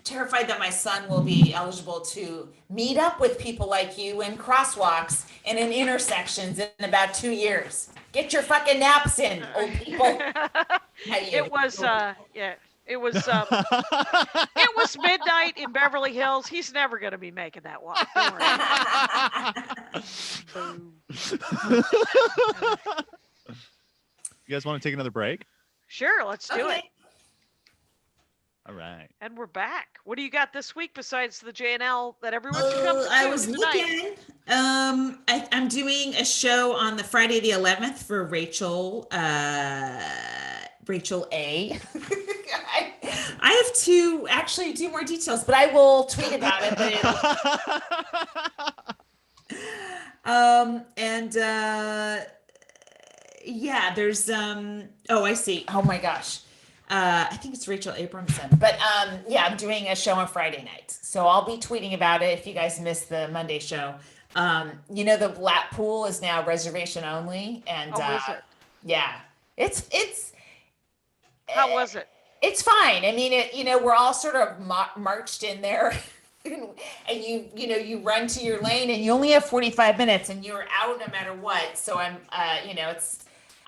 terrified that my son will be eligible to meet up with people like you in crosswalks and in intersections in about 2 years. Get your fucking naps in, old people. It was It was it was midnight in Beverly Hills. He's never gonna be making that walk. Don't worry. Boom. You guys want to take another break? Sure, let's do it. All right. And we're back. What do you got this week besides the JNL that everyone should come to? I was tonight? looking. I'm doing a show on the Friday the 11th for Rachel. Rachel A. I have to actually do more details, but I will tweet about it. Yeah, there's oh, I see. Oh my gosh. I think it's Rachel Abramson, but yeah, I'm doing a show on Friday night, so I'll be tweeting about it if you guys missed the Monday show. You know, the lap pool is now reservation only, and is it? yeah, it's how was it? It's fine. I mean, you know, we're all sort of marched in there, and you run to your lane, and you only have 45 minutes, and you're out no matter what. So I'm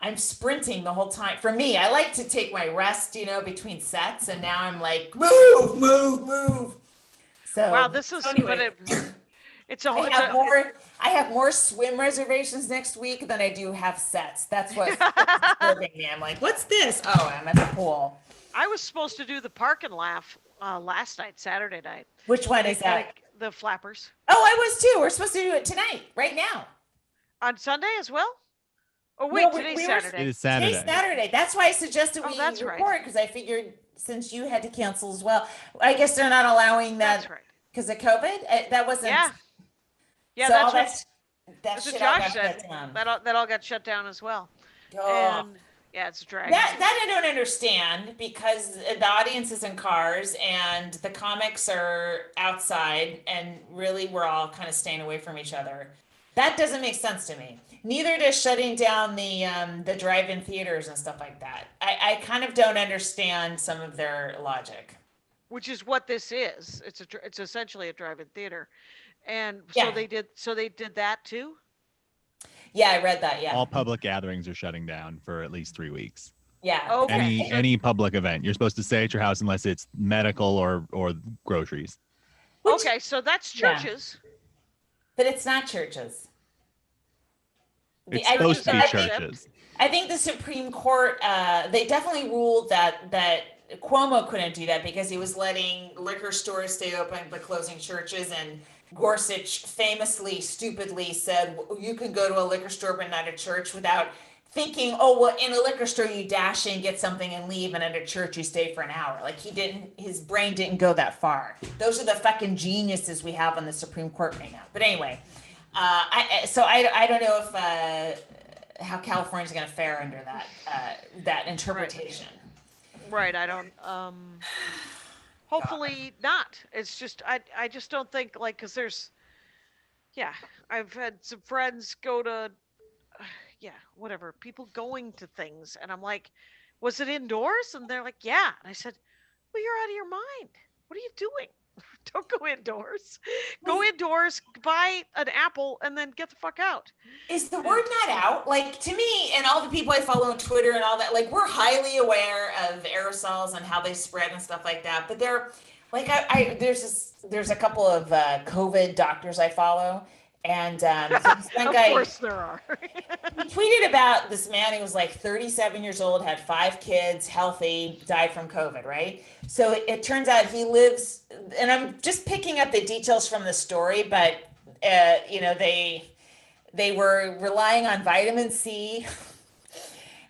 I'm sprinting the whole time. For me, I like to take my rest, between sets, and now I'm like, move. So wow, this is anyway. It's a I have more swim reservations next week than I do have sets. That's what's disturbing me. I'm like, what's this? Oh, I'm at the pool. I was supposed to do the Park and Laugh last night, Saturday night. Which one is that? Like the Flappers. Oh, I was too. We're supposed to do it tonight, right now. On Sunday as well? Oh wait, No, today's we Saturday. It is Saturday. Today's Saturday. That's why I suggested we that's record, right. because I figured since you had to cancel as well. I guess they're not allowing that That's right. because of COVID. That wasn't. Yeah, so that's all what that shit all Josh got said. shut down. That all got shut down as well. Oh. And yeah, it's a drag. That I don't understand, because the audience is in cars and the comics are outside, and really we're all kind of staying away from each other. That doesn't make sense to me. Neither does shutting down the drive-in theaters and stuff like that. I kind of don't understand some of their logic. Which is what this is. It's essentially a drive-in theater, and Yeah. so they did that too. Yeah, I read that. Yeah. All public gatherings are shutting down for at least 3 weeks. Yeah. Okay. Any public event, you're supposed to stay at your house unless it's medical or groceries. Okay, so that's Yeah. churches. But it's not churches. It's I supposed to be think- churches. I think the Supreme Court, they definitely ruled that Cuomo couldn't do that because he was letting liquor stores stay open but closing churches. And Gorsuch famously, stupidly said, you can go to a liquor store but not a church, without thinking, oh, well, in a liquor store you dash in, get something and leave, and at a church you stay for an hour. Like, his brain didn't go that far. Those are the fucking geniuses we have on the Supreme Court right now. But anyway, I don't know if how California's going to fare under that interpretation. Right. I don't. Hopefully not. It's just I just don't think, like, because there's. Yeah, I've had some friends go to. Whatever, people going to things, and I'm like, was it indoors? And they're like, yeah. And I said, well, you're out of your mind. What are you doing? Don't go indoors. Go indoors, buy an apple, and then get the fuck out. Is the word not out? Like, to me, and all the people I follow on Twitter and all that, like, we're highly aware of aerosols and how they spread and stuff like that. But they're like, there's a couple of COVID doctors I follow. And so this one guy, Of course there are. he tweeted about this man who was like 37 years old, had 5 kids, healthy, died from COVID, right? So it turns out he lives, and I'm just picking up the details from the story, but they were relying on vitamin C.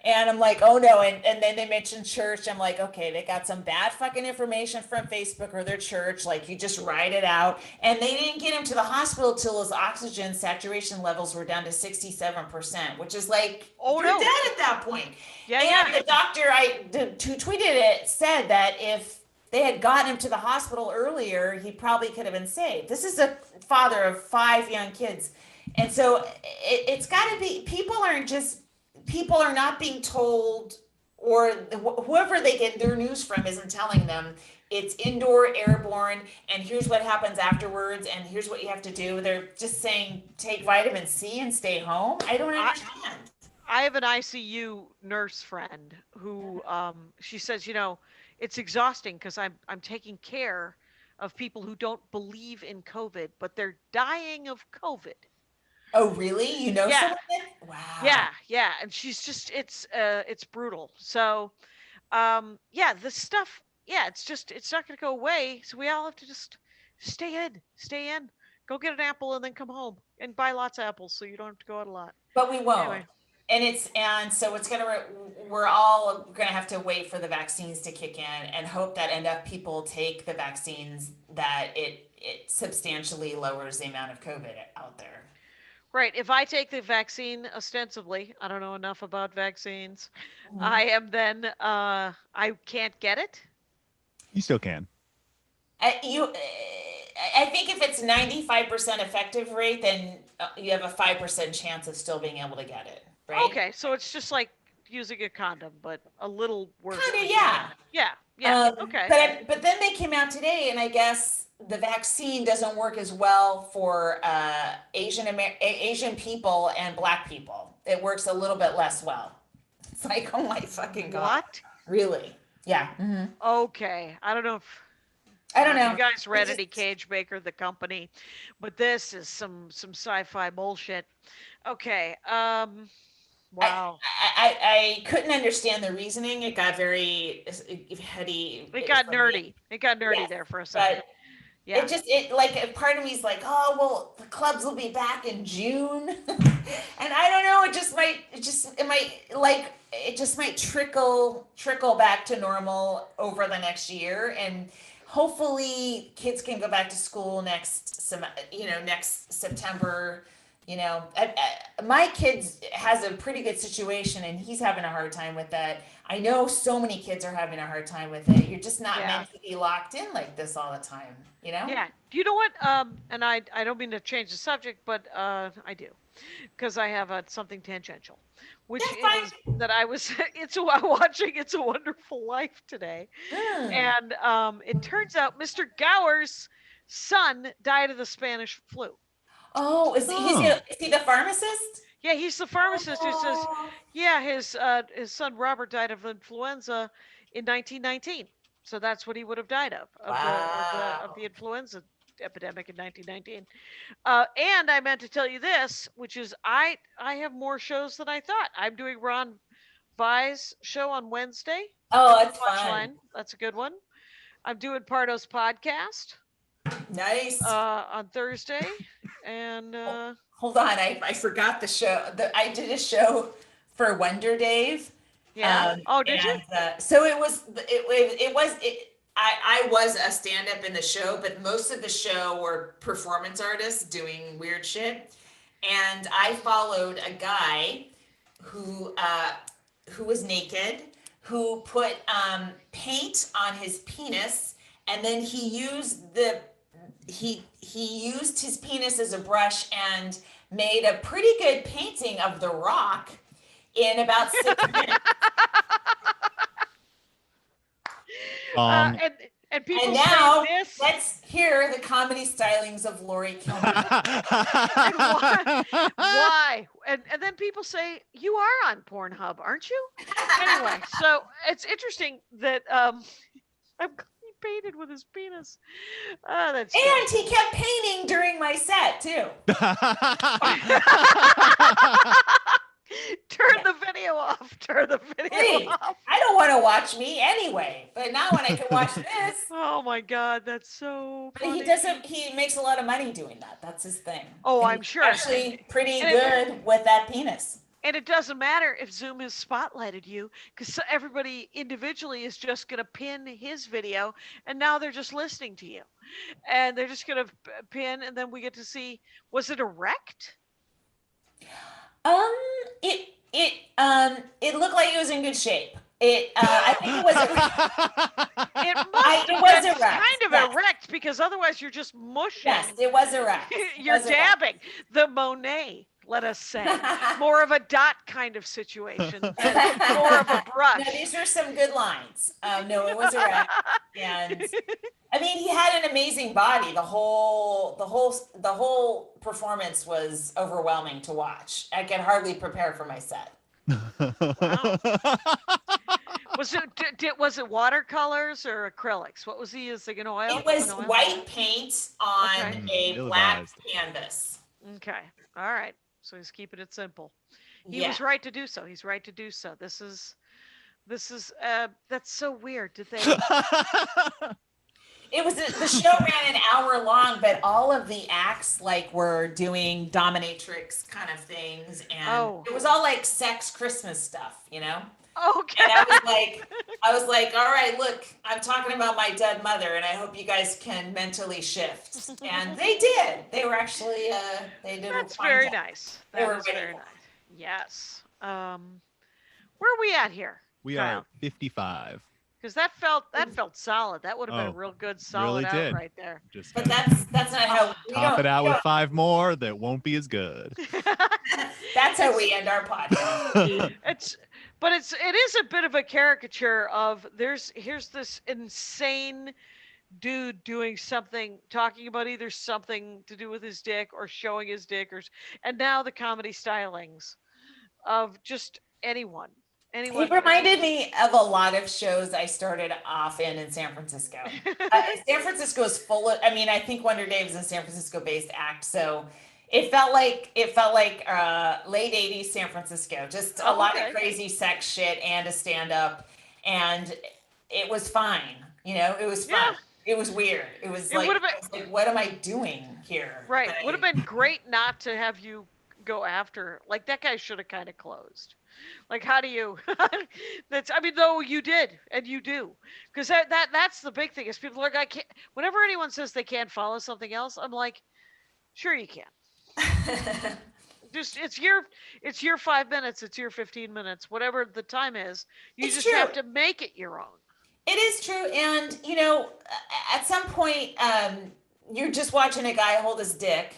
And I'm like, oh no. And then they mentioned church. I'm like, okay, they got some bad fucking information from Facebook or their church. Like, you just write it out. And they didn't get him to the hospital till his oxygen saturation levels were down to 67%, which is like, you're dead at that point. And the doctor who tweeted it said that if they had gotten him to the hospital earlier, he probably could have been saved. This is a father of 5 young kids. And so it's got to be, people are not being told or whoever they get their news from isn't telling them it's indoor, airborne, and here's what happens afterwards, and here's what you have to do. They're just saying take vitamin C and stay home. I don't understand. I have an ICU nurse friend who she says, it's exhausting because I'm taking care of people who don't believe in COVID, but they're dying of COVID. Oh, really? You know Yeah. someone? Wow. Yeah, and she's just it's brutal. So, this stuff, it's not going to go away. So we all have to just stay in, go get an apple and then come home and buy lots of apples so you don't have to go out a lot. But we won't. Anyway. And so we're all gonna have to wait for the vaccines to kick in and hope that enough people take the vaccines that it substantially lowers the amount of COVID out there. Right. If I take the vaccine ostensibly, I don't know enough about vaccines. I am then I can't get it. You still can. I think if it's 95% effective rate, then you have a 5% chance of still being able to get it. Right? Okay, so it's just like using a condom, but a little worse. Kinda, yeah. Yeah. Okay. But then they came out today, and I guess the vaccine doesn't work as well for Asian people and Black people. It works a little bit less well. It's like, oh my fucking God. What? Really? Yeah. Mm-hmm. Okay. I don't know if you guys read any Cage Baker, the company, but this is some sci-fi bullshit. Okay. Wow. I couldn't understand the reasoning. It got very heady. It got nerdy. It got nerdy there for a second. Yeah. It like part of me is like, oh well, the clubs will be back in June, and I don't know. It just might trickle back to normal over the next year, and hopefully kids can go back to school next September. My kid has a pretty good situation and he's having a hard time with that. I know so many kids are having a hard time with it. You're just not meant to be locked in like this all the time, Yeah. Do you know what? And I don't mean to change the subject, but I do, because I have something tangential, which is that I was watching It's a Wonderful Life today, and it turns out Mr. Gower's son died of the Spanish flu. Oh, is he the pharmacist? Yeah, he's the pharmacist who says, his son Robert died of influenza in 1919. So that's what he would have died of the influenza epidemic in 1919. And I meant to tell you this, which is I have more shows than I thought. I'm doing Ron Vai's show on Wednesday. Oh, that's fun. That's a good one. I'm doing Pardo's podcast. Nice. On Thursday, and hold on, I forgot the show. I did a show for Wonder Dave. Yeah. Did you? So it was. I was a stand-up in the show, but most of the show were performance artists doing weird shit, and I followed a guy who was naked, who put paint on his penis, and then he used his penis as a brush and made a pretty good painting of The Rock in about 6 minutes. And people and now say this. Let's hear the comedy stylings of Laurie Kilmer. Why? And then people say, you are on Pornhub, aren't you? Anyway, so it's interesting that he painted with his penis. And he kept painting during my set too. Turn the video off. Please. I don't want to watch me anyway, but now when I can watch this. Oh my God, that's so funny. But he makes a lot of money doing that. That's his thing. Oh, and I'm sure. Actually pretty good with that penis. And it doesn't matter if Zoom has spotlighted you, because everybody individually is just going to pin his video, and now they're just listening to you. And they're just going to pin, and then we get to see, was it erect? It looked like it was in good shape. I think it was erect. It was erect. Kind of erect, because otherwise you're just mushing. Yes, it was erect. You're dabbing. The Monet let us say. More of a dot kind of situation than more of a brush. No, these are some good lines. No, it was a wreck. And I mean, he had an amazing body. The whole performance was overwhelming to watch. I could hardly prepare for my set. Wow. Was it watercolors or acrylics? What was he using? An oil? It was An oil? white paint on Okay. a black Ill-advised. canvas. Okay. All right. So he's keeping it simple. He Yeah. was right to do so. He's right to do so. This is that's so weird. Did they It was the show ran an hour long, but all of the acts like were doing dominatrix kind of things, and it was all like sex Christmas stuff, you know. Okay. And I was like, all right, look, I'm talking about my dead mother, and I hope you guys can mentally shift. And they did. They were actually they did. That's a fine very job. nice. They That were is really very cool. nice. Yes. Where are we at here? We Kyle? are 55. Because that felt solid. That would have been a Oh, real good solid really out did. right there. Just But gotta that's not how we top it don't. out we with don't- 5 more that won't be as good. That's how we end our podcast. It is a bit of a caricature of here's this insane dude doing something, talking about either something to do with his dick or showing his dick, and now the comedy stylings of just anyone. It reminded me of a lot of shows I started off in San Francisco. San Francisco is full of. I mean, I think Wonder Dave is a San Francisco-based act, so it felt like late '80s San Francisco. Just a lot of crazy sex shit and a stand-up, and it was fine. You know, it was fun. Yeah. It was weird. It was It like, would've I was like, what am I doing here? Right. But Would have been great not to have you go after. Like, that guy should have kind of closed. Like, how do you? Though you did, and you do, because that's the big thing is people are like, I can't. Whenever anyone says they can't follow something else, I'm like, sure you can. Just it's your 5 minutes, it's your 15 minutes, whatever the time is. You It's just true. have to make it your own. It is true, and you know, at some point, you're just watching a guy hold his dick,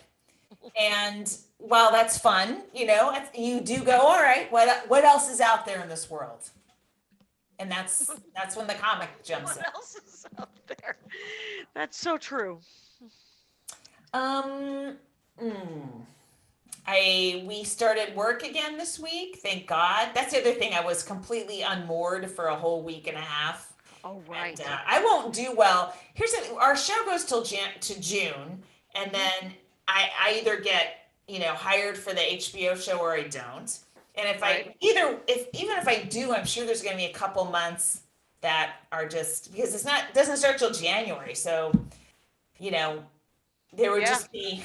and while that's fun, you know, you do go, all right, what else is out there in this world? And that's when the comic jumps in. What else is out there? That's so true. We started work again this week, thank God. That's the other thing. I was completely unmoored for a whole week and a half. Oh, right. And, I won't do well. Our show goes till June, and then I either get hired for the HBO show or I don't. And even if I do, I'm sure there's going to be a couple months that are just because it doesn't start till January. So, there would just be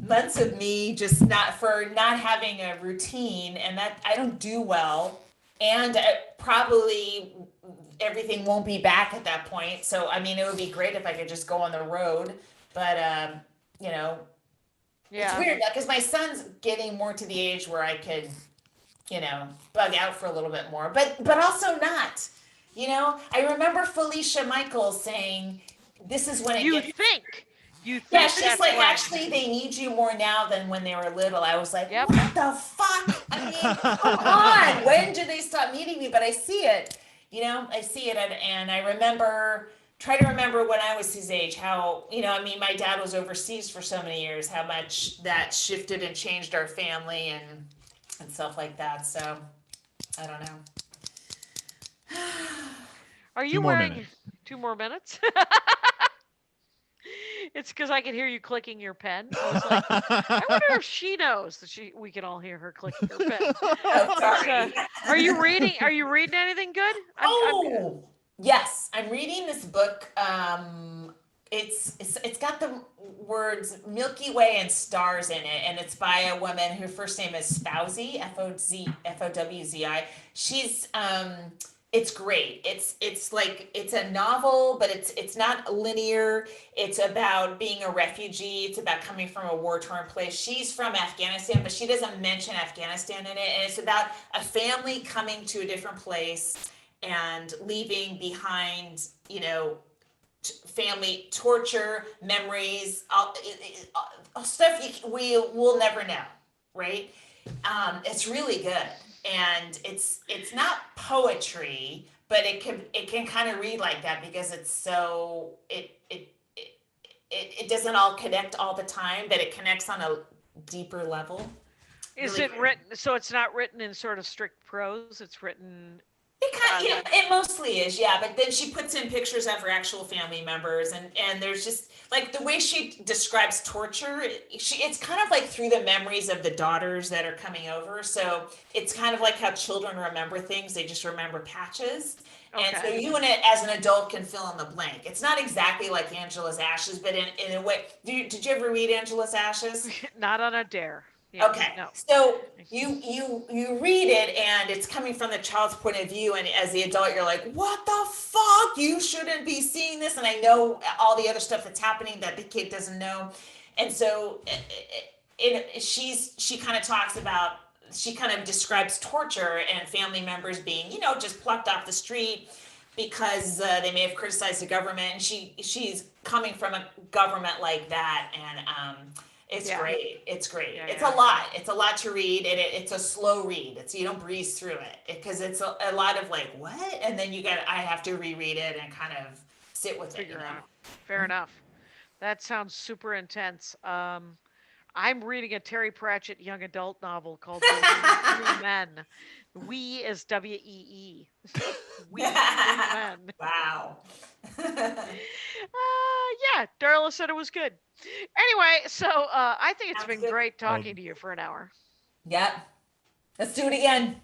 months of me just not having a routine, and that I don't do well. And probably everything won't be back at that point. So, I mean, it would be great if I could just go on the road, but it's weird because my son's getting more to the age where I could, bug out for a little bit more, but also not. I remember Felicia Michaels saying, "This is when You think. Yeah, she's like, actually, they need you more now than when they were little." I was like, Yep. What the fuck? I mean, come on. When did they stop needing me? But I see it. I see it, and I try to remember when I was his age, how, my dad was overseas for so many years, how much that shifted and changed our family and stuff like that. So, I don't know. Are you wearing 2 more minutes? It's because I can hear you clicking your pen. I was like, I wonder if she knows that we can all hear her clicking her pen. Oh, sorry. Are you reading anything good? Yes, I'm reading this book. It's got the words Milky Way and stars in it, and it's by a woman. Her first name is Fowzi, Fowzi. She's it's great. It's a novel, but it's not linear. It's about being a refugee. It's about coming from a war-torn place. She's from Afghanistan, but she doesn't mention Afghanistan in it. And it's about a family coming to a different place and leaving behind, family torture, memories, all stuff we'll never know. right? It's really good, and it's not poetry, but it can kind of read like that because it's so it doesn't all connect all the time, but it connects on a deeper level. Is Really it great. written? So it's not written in sort of strict prose. It's written. It kind of, it mostly is, yeah. But then she puts in pictures of her actual family members, and there's just like the way she describes torture. It's kind of like through the memories of the daughters that are coming over. So it's kind of like how children remember things; they just remember patches. And so Okay. you and it as an adult can fill in the blank. It's not exactly like Angela's Ashes, but in a way. Did you ever read Angela's Ashes? Not on a dare. Yeah, Okay, no. so you read it and it's coming from the child's point of view, and as the adult you're like, what the fuck, you shouldn't be seeing this, and I know all the other stuff that's happening that the kid doesn't know. And so she kind of talks about, she kind of describes torture and family members being, just plucked off the street because they may have criticized the government, and she's coming from a government like that. And it's great. It's great. Yeah, It's yeah. a lot. It's a lot to read, and it's a slow read. You don't breeze through it because it's a lot of like what, and then I have to reread it and kind of sit with it. Figure out. Fair enough. That sounds super intense. I'm reading a Terry Pratchett young adult novel called Three Men. We is WEE. We Three Men. Wow. Yeah, Darla said it was good. Anyway, so I think it's Sounds been good. great talking to you for an hour. Yep. Let's do it again.